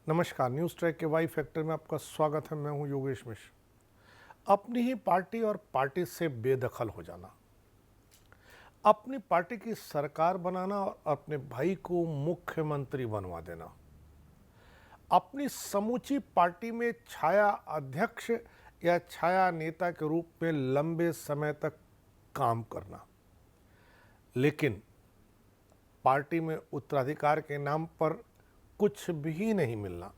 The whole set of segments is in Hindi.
नमस्कार, न्यूज़ ट्रैक के वाई फैक्टर में आपका स्वागत है। मैं हूं योगेश मिश्र। अपनी ही पार्टी और पार्टी से बेदखल हो जाना, अपनी पार्टी की सरकार बनाना और अपने भाई को मुख्यमंत्री बनवा देना, अपनी समूची पार्टी में छाया अध्यक्ष या छाया नेता के रूप में लंबे समय तक काम करना, लेकिन पार्टी में उत्तराधिकार के नाम पर कुछ भी नहीं मिलना।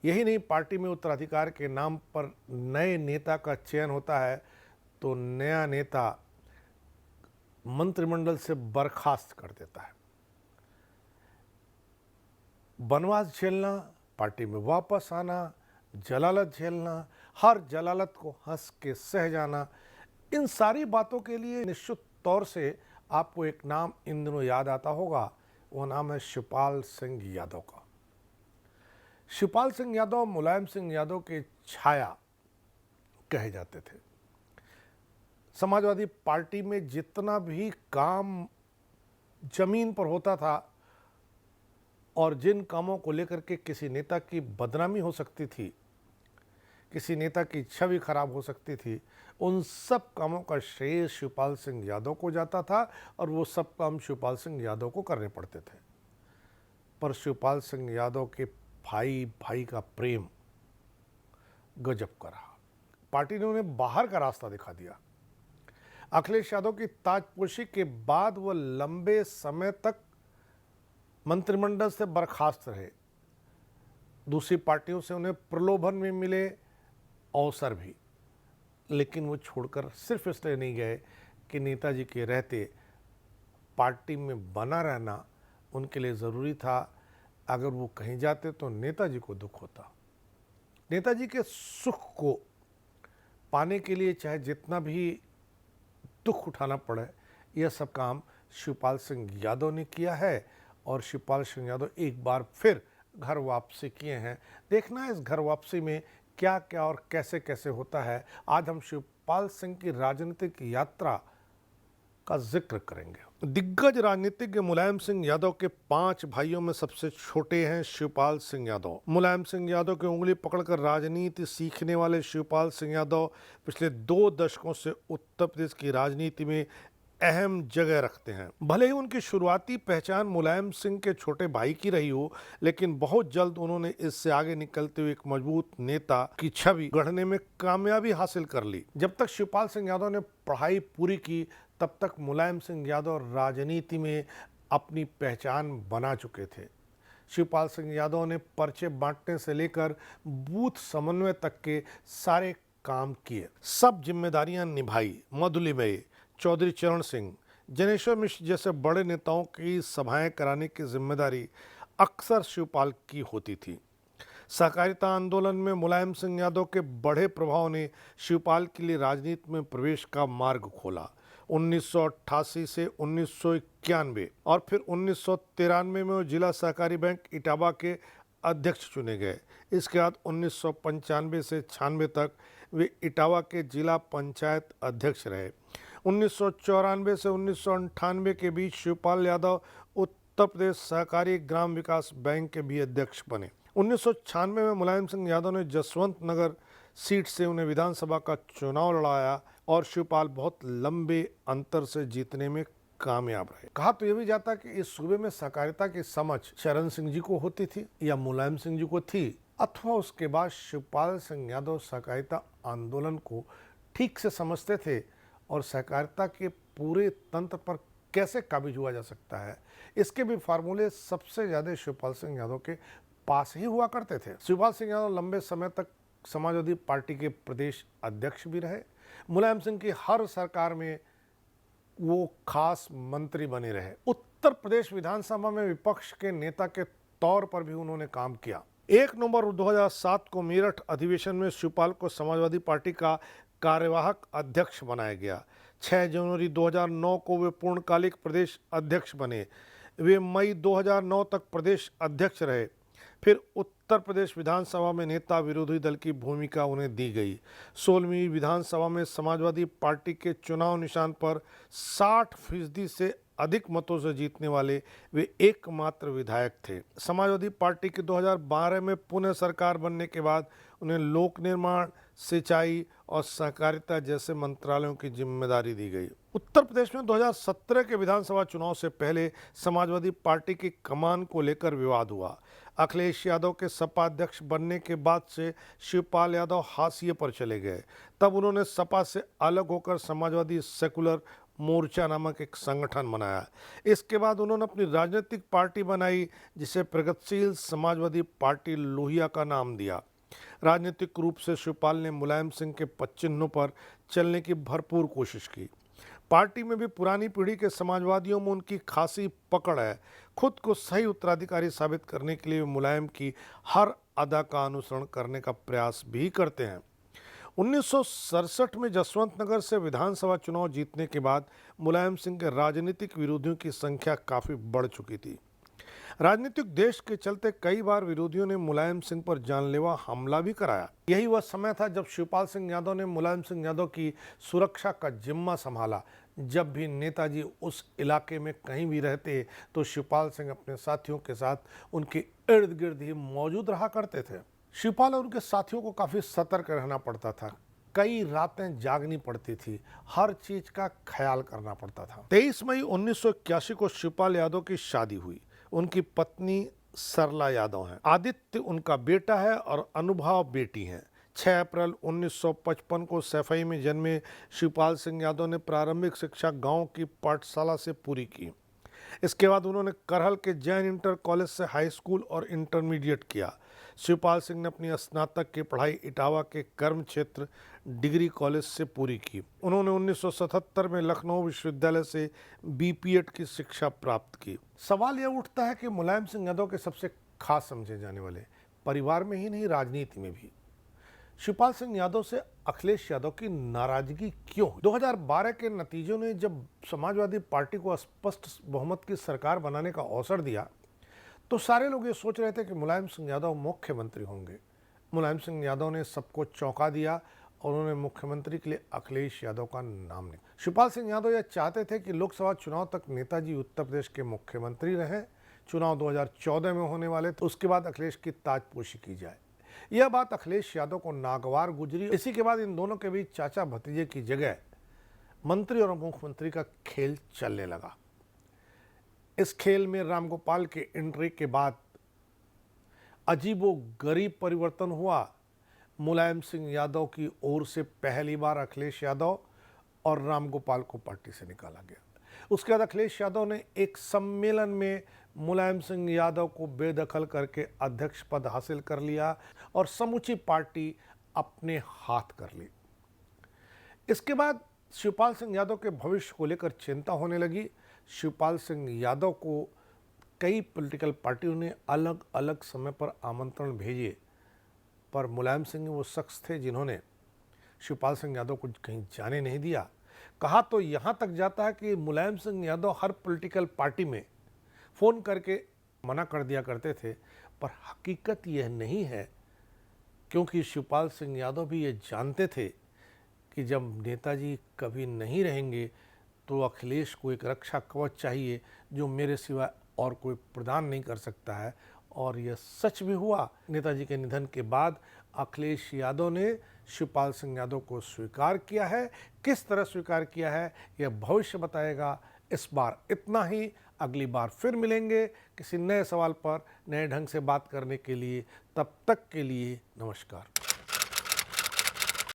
यही नहीं, पार्टी में उत्तराधिकार के नाम पर नए नेता का चयन होता है तो नया नेता मंत्रिमंडल से बर्खास्त कर देता है। वनवास झेलना, पार्टी में वापस आना, जलालत झेलना, हर जलालत को हंस के सह जाना, इन सारी बातों के लिए निश्चित तौर से आपको एक नाम इन दिनों याद आता होगा। वो नाम है शिवपाल सिंह यादव का। शिवपाल सिंह यादव मुलायम सिंह यादव के छाया कहे जाते थे। समाजवादी पार्टी में जितना भी काम जमीन पर होता था और जिन कामों को लेकर के किसी नेता की बदनामी हो सकती थी, किसी नेता की छवि खराब हो सकती थी, उन सब कामों का श्रेय शिवपाल सिंह यादव को जाता था और वो सब काम शिवपाल सिंह यादव को करने पड़ते थे। पर शिवपाल सिंह यादव के भाई भाई का प्रेम गजब का रहा। पार्टी ने उन्हें बाहर का रास्ता दिखा दिया। अखिलेश यादव की ताजपोशी के बाद वह लंबे समय तक मंत्रिमंडल से बर्खास्त रहे। दूसरी पार्टियों से उन्हें प्रलोभन में मिले अवसर भी, लेकिन वो छोड़कर सिर्फ इसलिए नहीं गए कि नेताजी के रहते पार्टी में बना रहना उनके लिए ज़रूरी था। अगर वो कहीं जाते तो नेताजी को दुख होता। नेताजी के सुख को पाने के लिए चाहे जितना भी दुख उठाना पड़े, यह सब काम शिवपाल सिंह यादव ने किया है और शिवपाल सिंह यादव एक बार फिर घर वापसी किए हैं। देखना है इस घर वापसी में क्या क्या और कैसे कैसे होता है। आज हम शिवपाल सिंह की राजनीतिक यात्रा का जिक्र करेंगे। दिग्गज राजनीतिज्ञ मुलायम सिंह यादव के 5 भाइयों में सबसे छोटे हैं शिवपाल सिंह यादव। मुलायम सिंह यादव की उंगली पकड़कर राजनीति सीखने वाले शिवपाल सिंह यादव पिछले 2 दशकों से उत्तर प्रदेश की राजनीति में अहम जगह रखते हैं। भले ही उनकी शुरुआती पहचान मुलायम सिंह के छोटे भाई की रही हो, लेकिन बहुत जल्द उन्होंने इससे आगे निकलते हुए एक मजबूत नेता की छवि गढ़ने में कामयाबी हासिल कर ली। जब तक शिवपाल सिंह यादव ने पढ़ाई पूरी की, तब तक मुलायम सिंह यादव राजनीति में अपनी पहचान बना चुके थे। शिवपाल सिंह यादव ने पर्चे बांटने से लेकर बूथ समन्वय तक के सारे काम किए, सब जिम्मेदारियां निभाई। मधुलिमय, चौधरी चरण सिंह, जनेश्वर मिश्र जैसे बड़े नेताओं की सभाएं कराने की जिम्मेदारी अक्सर शिवपाल की होती थी। सहकारिता आंदोलन में मुलायम सिंह यादव के बड़े प्रभाव ने शिवपाल के लिए राजनीति में प्रवेश का मार्ग खोला। 1988 से 1991 और फिर 1993 में वो जिला सहकारी बैंक इटावा के अध्यक्ष चुने गए। इसके बाद 1995 से 96 तक वे इटावा के जिला पंचायत अध्यक्ष रहे। 1994 से 1998 के बीच शिवपाल यादव उत्तर प्रदेश सहकारी ग्राम विकास बैंक के भी अध्यक्ष बने। 1996 में मुलायम सिंह यादव ने जसवंत नगर सीट से उन्हें विधानसभा का चुनाव लड़ाया और शिवपाल बहुत लंबे अंतर से जीतने में कामयाब रहे। कहा तो यह भी जाता कि इस सूबे में सहकारिता की समझ चरण सिंह जी को होती थी या मुलायम सिंह जी को थी, अथवा उसके बाद शिवपाल सिंह यादव सहकारिता आंदोलन को ठीक से समझते थे और सहकारिता के पूरे तंत्र पर कैसे काबिज हुआ जा सकता है, इसके भी फार्मूले सबसे ज़्यादा शिवपाल सिंह यादव के पास ही हुआ करते थे। शिवपाल सिंह यादव लंबे समय तक समाजवादी पार्टी के प्रदेश अध्यक्ष भी रहे। मुलायम सिंह की हर सरकार में वो खास मंत्री बने रहे। उत्तर प्रदेश विधानसभा में विपक्ष के नेता के तौर पर भी उन्होंने काम किया। 1 नवंबर 2007 को मेरठ अधिवेशन में शिवपाल को समाजवादी पार्टी का कार्यवाहक अध्यक्ष बनाया गया। 6 जनवरी 2009 को वे पूर्णकालिक प्रदेश अध्यक्ष बने। वे मई 2009 तक प्रदेश अध्यक्ष रहे। फिर उत्तर प्रदेश विधानसभा में नेता विरोधी दल की भूमिका उन्हें दी गई। 16वीं विधानसभा में समाजवादी पार्टी के चुनाव निशान पर 60% से अधिक मतों से जीतने वाले वे एकमात्र विधायक थे। समाजवादी पार्टी की 2012 में पुनः सरकार बनने के बाद उन्हें लोक निर्माण, सिंचाई और सहकारिता जैसे मंत्रालयों की जिम्मेदारी दी गई। उत्तर प्रदेश में 2017 के विधानसभा चुनाव से पहले समाजवादी पार्टी की कमान को लेकर विवाद हुआ। अखिलेश यादव के सपा अध्यक्ष बनने के बाद से शिवपाल यादव हाशिए पर चले गए। तब उन्होंने सपा से अलग होकर समाजवादी सेकुलर मोर्चा नामक एक संगठन बनाया। इसके बाद उन्होंने अपनी राजनीतिक पार्टी बनाई, जिसे प्रगतिशील समाजवादी पार्टी लोहिया का नाम दिया। राजनीतिक रूप से शिवपाल ने मुलायम सिंह के पदचिह्नों पर चलने की भरपूर कोशिश की। पार्टी में भी पुरानी पीढ़ी के समाजवादियों में उनकी खासी पकड़ है। खुद को सही उत्तराधिकारी साबित करने के लिए मुलायम की हर अदा का अनुसरण करने का प्रयास भी करते हैं। 1967 में जसवंत नगर से विधानसभा चुनाव जीतने के बाद मुलायम सिंह के राजनीतिक विरोधियों की संख्या काफी बढ़ चुकी थी। राजनीतिक देश के चलते कई बार विरोधियों ने मुलायम सिंह पर जानलेवा हमला भी कराया। यही वह समय था जब शिवपाल सिंह यादव ने मुलायम सिंह यादव की सुरक्षा का जिम्मा संभाला। जब भी नेताजी उस इलाके में कहीं भी रहते तो शिवपाल सिंह अपने साथियों के साथ उनके इर्द गिर्द ही मौजूद रहा करते थे। शिवपाल और उनके साथियों को काफी सतर्क रहना पड़ता था। कई रातें जागनी पड़ती थी, हर चीज का ख्याल करना पड़ता था। 23 मई 1981 को शिवपाल यादव की शादी हुई। उनकी पत्नी सरला यादव हैं। आदित्य उनका बेटा है और अनुभव बेटी हैं। 6 अप्रैल 1955 को सैफई में जन्मे शिवपाल सिंह यादव ने प्रारंभिक शिक्षा गांव की पाठशाला से पूरी की। इसके बाद उन्होंने करहल के जैन इंटर कॉलेज से हाई स्कूल और इंटरमीडिएट किया। शिवपाल सिंह ने अपनी स्नातक की पढ़ाई इटावा के कर्म क्षेत्र डिग्री कॉलेज से पूरी की। उन्होंने 1977 में लखनऊ विश्वविद्यालय से बीपीएड की शिक्षा प्राप्त की। सवाल यह उठता है कि मुलायम सिंह यादव के सबसे खास समझे जाने वाले परिवार में ही नहीं, राजनीति में भी शिवपाल सिंह यादव से अखिलेश यादव की नाराजगी क्यों हुई? 2012 के नतीजों ने जब समाजवादी पार्टी को स्पष्ट बहुमत की सरकार बनाने का अवसर दिया तो सारे लोग ये सोच रहे थे कि मुलायम सिंह यादव मुख्यमंत्री होंगे। मुलायम सिंह यादव ने सबको चौंका दिया और उन्होंने मुख्यमंत्री के लिए अखिलेश यादव का नाम लिया। शिवपाल सिंह यादव यह चाहते थे कि लोकसभा चुनाव तक नेताजी उत्तर प्रदेश के मुख्यमंत्री रहें। चुनाव 2014 में होने वाले थे, उसके बाद अखिलेश की ताजपोशी की जाए। यह बात अखिलेश यादव को नागवार गुजरी। इसी के बाद इन दोनों के बीच चाचा भतीजे की जगह मंत्री और मुख्यमंत्री का खेल चलने लगा। इस खेल में रामगोपाल के एंट्री के बाद अजीबोगरीब परिवर्तन हुआ। मुलायम सिंह यादव की ओर से पहली बार अखिलेश यादव और रामगोपाल को पार्टी से निकाला गया। उसके बाद अखिलेश यादव ने एक सम्मेलन में मुलायम सिंह यादव को बेदखल करके अध्यक्ष पद हासिल कर लिया और समूची पार्टी अपने हाथ कर ली। इसके बाद शिवपाल सिंह यादव के भविष्य को लेकर चिंता होने लगी। शिवपाल सिंह यादव को कई पॉलिटिकल पार्टियों ने अलग अलग समय पर आमंत्रण भेजे, पर मुलायम सिंह वो शख्स थे जिन्होंने शिवपाल सिंह यादव को कहीं जाने नहीं दिया। कहा तो यहाँ तक जाता है कि मुलायम सिंह यादव हर पॉलिटिकल पार्टी में फ़ोन करके मना कर दिया करते थे, पर हकीकत यह नहीं है, क्योंकि शिवपाल सिंह यादव भी ये जानते थे कि जब नेताजी कभी नहीं रहेंगे तो अखिलेश को एक रक्षा कवच चाहिए जो मेरे सिवा और कोई प्रदान नहीं कर सकता है। और यह सच भी हुआ। नेताजी के निधन के बाद अखिलेश यादव ने शिवपाल सिंह यादव को स्वीकार किया है। किस तरह स्वीकार किया है यह भविष्य बताएगा। इस बार इतना ही। अगली बार फिर मिलेंगे किसी नए सवाल पर नए ढंग से बात करने के लिए। तब तक के लिए नमस्कार।